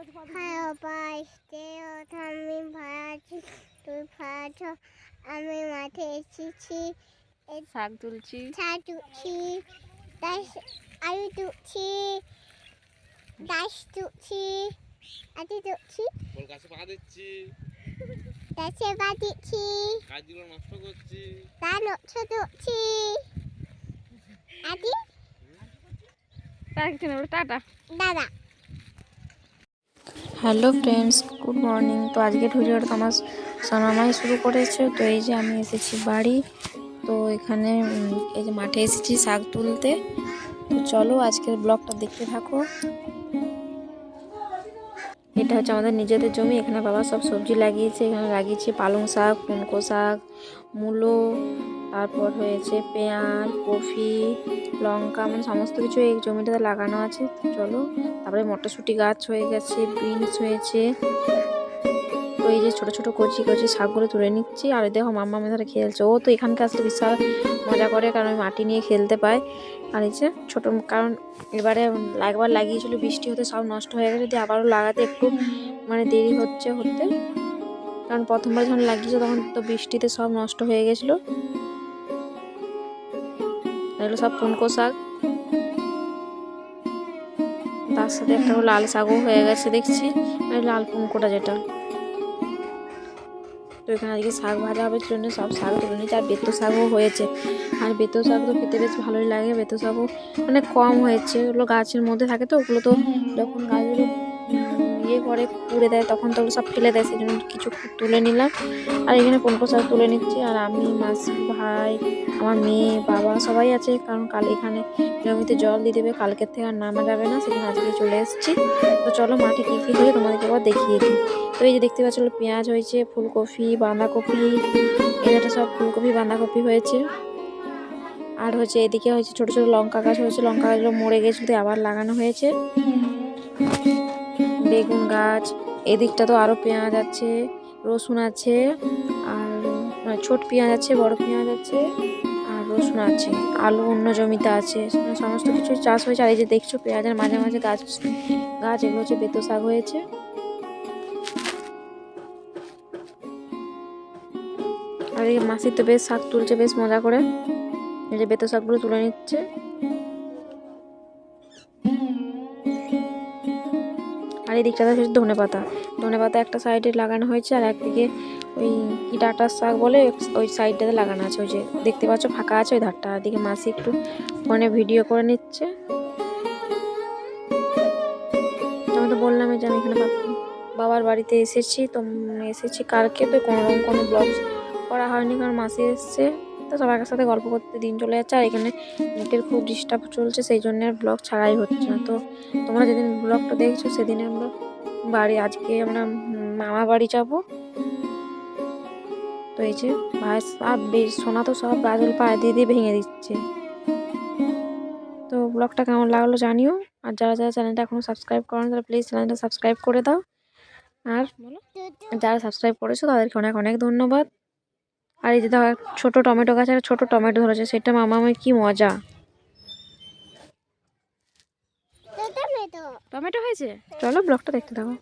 হ্যাঁ বাসতে আমি ভাড়াচ্ছি, তুই ভাড়াচ্ছ, আমি মাঠে এসেছি, শাক তুলছি, আলু তুলছি, গাছ তুলছি, আদি তুলছি, গাছে পা দিচ্ছি, গাছে পা দিচ্ছি, গাছগুলো নষ্ট করছি, তা নষ্ট করছি, আদি টাটা দাদা। Hello friends, good morning. তো আজকের ভিডিওটা তো আমার সোনামাই শুরু করেছে। তো এই যে আমি এসেছি বাড়ি। তো এখানে এই যে মাঠে এসেছি শাক তুলতে। তো চলো আজকের ব্লগটা দেখতে থাকো। এটা হচ্ছে আমাদের নিজেদের জমি। এখানে বাবা সব সবজি লাগিয়েছে। এখানে লাগিয়েছে পালং শাক, পুনকো শাক, মূলো, তারপর হয়েছে পেঁয়াজ, কফি, লঙ্কা, মানে সমস্ত কিছু এই জমিটাতে লাগানো আছে। তো চলো, তারপরে মটরশুঁটি গাছ হয়ে গেছে, বিনস হয়েছে। তো এই যে ছোট ছোট কচি কচি শাকগুলো তুলে নিচ্ছি। আর দেখো মাম্মা ধরে খেলছে। ও তো এখানকার আসলে বিশাল মজা করে, কারণ ওই মাটি নিয়ে খেলতে পায়। আর এই যে ছোটো, কারণ এবারে একবার লাগিয়েছিল, বৃষ্টি হতে সব নষ্ট হয়ে গেছে। দিয়ে আবারও লাগাতে একটু মানে দেরি হতে, কারণ প্রথমবার যখন লাগিয়েছে তখন তো বৃষ্টিতে সব নষ্ট হয়ে গেছিলো। এগুলো সব পুনকো শাক, তার সাথে একটা লাল শাকও হয়ে গেছে দেখছি, লাল পুনকোটা যেটা। তো এখানে আজকে শাক ভাজা হবে, জন্য সব শাক তুলে নিয়েছে। আর বেতো শাকও হয়েছে। আর বেতো শাক তো খেতে বেশ ভালোই লাগে। বেতো শাকও মানে কম হয়েছে, ওগুলো গাছের মধ্যে থাকে। তো ওগুলো তো যখন গাছগুলো ইয়ে করে পুড়ে দেয় তখন তো ওগুলো সব ফেলে দেয়, সেই জন্য কিছু তুলে নিলাম। আর এখানে পুনকো শাক তুলে নিচ্ছি। আর আমি, মাসি, ভাই, আমার মেয়ে, বাবা সবাই আছে, কারণ কাল এখানে জমিতে জল দিয়ে দেবে। কালকের থেকে আর নামা যাবে না, সেজন্য আজকে চলে এসেছি। তো চলো মাঠে কী কী হয়েছে তোমাদেরকে আবার দেখিয়ে দিই। তো এই যে দেখতে পাচ্ছ পেঁয়াজ হয়েছে, ফুলকপি, বাঁধাকপি, এটা সব ফুলকপি বাঁধাকপি হয়েছে। আর হচ্ছে এদিকে হয়েছে ছোট ছোট লঙ্কা গাছ হয়েছে, লঙ্কা গাছগুলো মরে গেছিল, আবার লাগানো হয়েছে। বেগুন গাছ, এদিকটা তো আরো পেঁয়াজ আছে, রসুন আছে, আর ছোট পেঁয়াজ আছে, বড় পেঁয়াজ আছে, আর রসুন আছে, আলু অন্য জমিতে আছে, সমস্ত কিছু চাষ হয়েছে। আর এই যে দেখছো পেঁয়াজের মাঝে মাঝে গাছ এগুলো হচ্ছে বেতো শাক হয়েছে। আর এই মাসি তো বেশ শাক তুলছে বেশ মজা করে, এই যে বেতো শাকগুলো তুলে নিচ্ছে। আর এই দিকটাতে হচ্ছে ধনে পাতা একটা সাইডে লাগানো হয়েছে। আর একদিকে ওই কি ডাঁটার শাক বলে, ওই সাইডটাতে লাগানো আছে। ওই যে দেখতে পাচ্ছ ফাঁকা আছে ওই ধারটা। আর দিকে মাসি একটু ফোনে ভিডিও করে নিচ্ছে। আমি তো বললাম যে আমি এখানে বাবার বাড়িতে এসেছি। তো এসেছি কালকে, তো কোনো ব্লগ করা হয়নি, কারণ মাসি এসছে। তো সবার সাথে গল্প করতে দিন চলে যাচ্ছে। আর এখানে নেটের খুব ডিস্টার্ব চলছে, সেই জন্য আর ব্লগ ছাড়াই হচ্ছে না। তো তোমরা যেদিন ব্লগটা দেখছো সেদিনে আমরা আজকে আমরা মামা বাড়ি যাবো। তো এই যে ভাই সব সোনা তো সব গাছল পায়ে দিয়ে দিয়ে ভেঙে দিচ্ছে। তো ব্লগটা কেমন লাগলো জানিও। আর যারা যারা চ্যানেলটা এখনো সাবস্ক্রাইব করেন তারা প্লিজ চ্যানেলটা সাবস্ক্রাইব করে দাও। আর যারা সাবস্ক্রাইব করেছো তাদেরকে অনেক অনেক ধন্যবাদ। আর এই যে দেখো ছোট টমেটো গাছ, একটা ছোট টমেটো ধরেছে, সেটা মামামের কি মজা। টমেটো হয়েছে, চলো ব্লগটা দেখতে থাকো।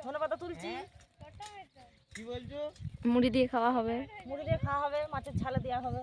ধনেপাতা তুলছি, কি বলছো? মুড়ি দিয়ে খাওয়া হবে, মাছের ঝালে দেওয়া হবে।